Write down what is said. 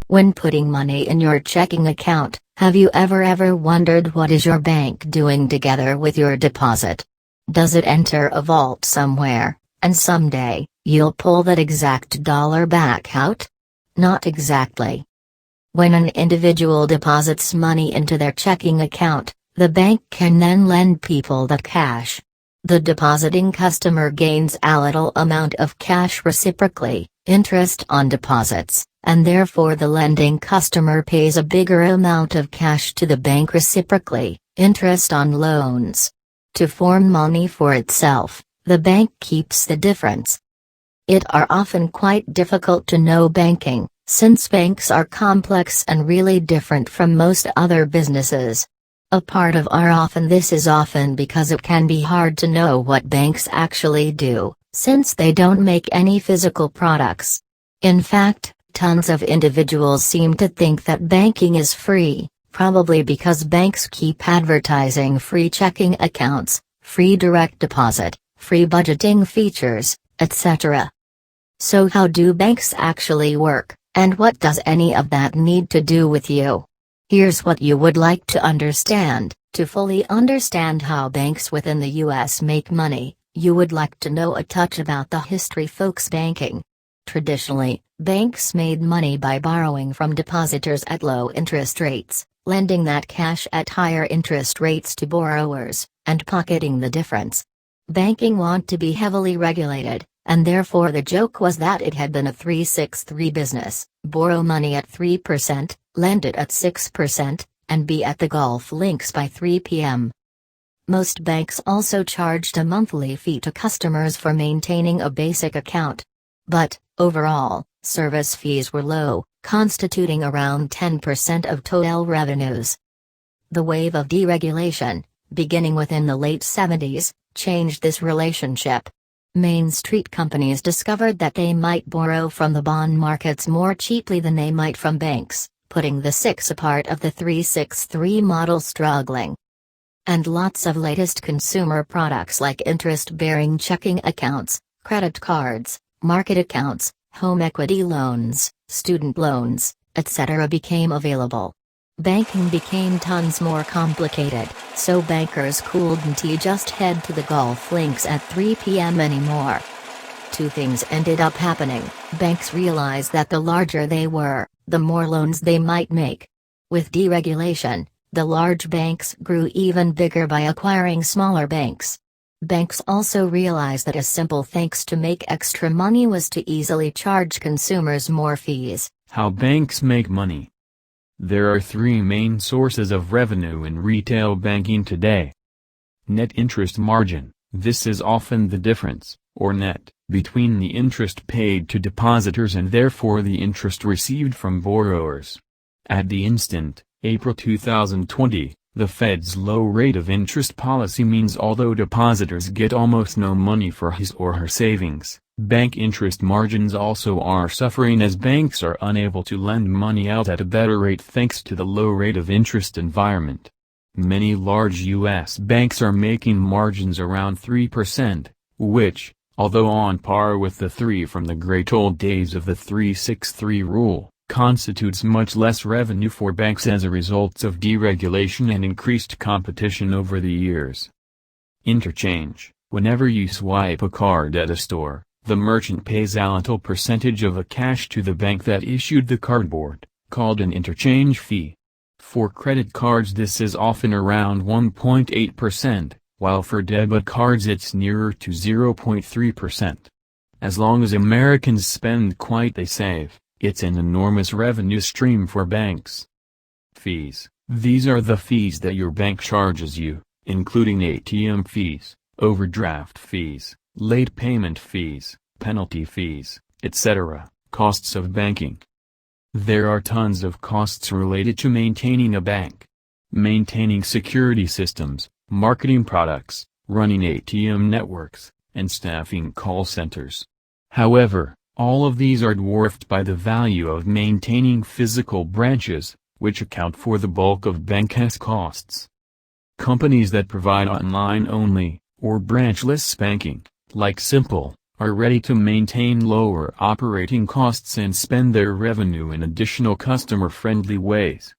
When putting money in your checking account, have you ever wondered what is your bank doing together with your deposit? Does it enter a vault somewhere, and someday, you'll pull that exact dollar back out? Not exactly. When an individual deposits money into their checking account, the bank can then lend people that cash. The depositing customer gains a little amount of cash reciprocally, interest on deposits, and therefore the lending customer pays a bigger amount of cash to the bank reciprocally, interest on loans. To form money for itself, the bank keeps the difference. It are often quite difficult to know banking, since banks are complex and really different from most other businesses. A part of this is often because it can be hard to know what banks actually do, since they don't make any physical products. In fact, tons of individuals seem to think that banking is free, probably because banks keep advertising free checking accounts, free direct deposit, free budgeting features, etc. So how do banks actually work, and what does any of that need to do with you? Here's what you would like to understand. To fully understand how banks within the US make money, you would like to know a touch about the history folks banking. Traditionally, banks made money by borrowing from depositors at low interest rates, lending that cash at higher interest rates to borrowers, and pocketing the difference. Banking wanted to be heavily regulated, and therefore the joke was that it had been a 363 business, borrow money at 3%, lend it at 6%, and be at the golf links by 3 p.m. Most banks also charged a monthly fee to customers for maintaining a basic account. But, overall, service fees were low, constituting around 10% of total revenues. The wave of deregulation, beginning within the late 70s, changed this relationship. Main Street companies discovered that they might borrow from the bond markets more cheaply than they might from banks, putting the 6 apart of the 363 model struggling. And lots of latest consumer products like interest-bearing checking accounts, credit cards, market accounts, home equity loans, student loans, etc. became available. Banking became tons more complicated, so bankers couldn't just head to the golf links at 3 p.m. anymore. Two things ended up happening. Banks realized that the larger they were, the more loans they might make. With deregulation, the large banks grew even bigger by acquiring smaller banks. Banks also realized that a simple thanks to make extra money was to easily charge consumers more fees. How banks make money. There are 3 main sources of revenue in retail banking today. Net interest margin. This is often the difference, or net, between the interest paid to depositors and therefore the interest received from borrowers. At the instant, April 2020, the Fed's low rate of interest policy means although depositors get almost no money for his or her savings, bank interest margins also are suffering as banks are unable to lend money out at a better rate thanks to the low rate of interest environment. Many large U.S. banks are making margins around 3%, which, although on par with the 3 from the great old days of the 363 rule, constitutes much less revenue for banks as a result of deregulation and increased competition over the years. Interchange. Whenever you swipe a card at a store, the merchant pays a little percentage of a cash to the bank that issued the cardboard, called an interchange fee. For credit cards this is often around 1.8%, while for debit cards it's nearer to 0.3%. As long as Americans spend quite they save. It's an enormous revenue stream for banks. Fees. These are the fees that your bank charges you, including ATM fees, overdraft fees, late payment fees, penalty fees, etc. Costs of banking. There are tons of costs related to maintaining a bank. Maintaining security systems, marketing products, running ATM networks, and staffing call centers. However, all of these are dwarfed by the value of maintaining physical branches, which account for the bulk of bank's costs. Companies that provide online-only, or branchless banking, like Simple, are ready to maintain lower operating costs and spend their revenue in additional customer-friendly ways.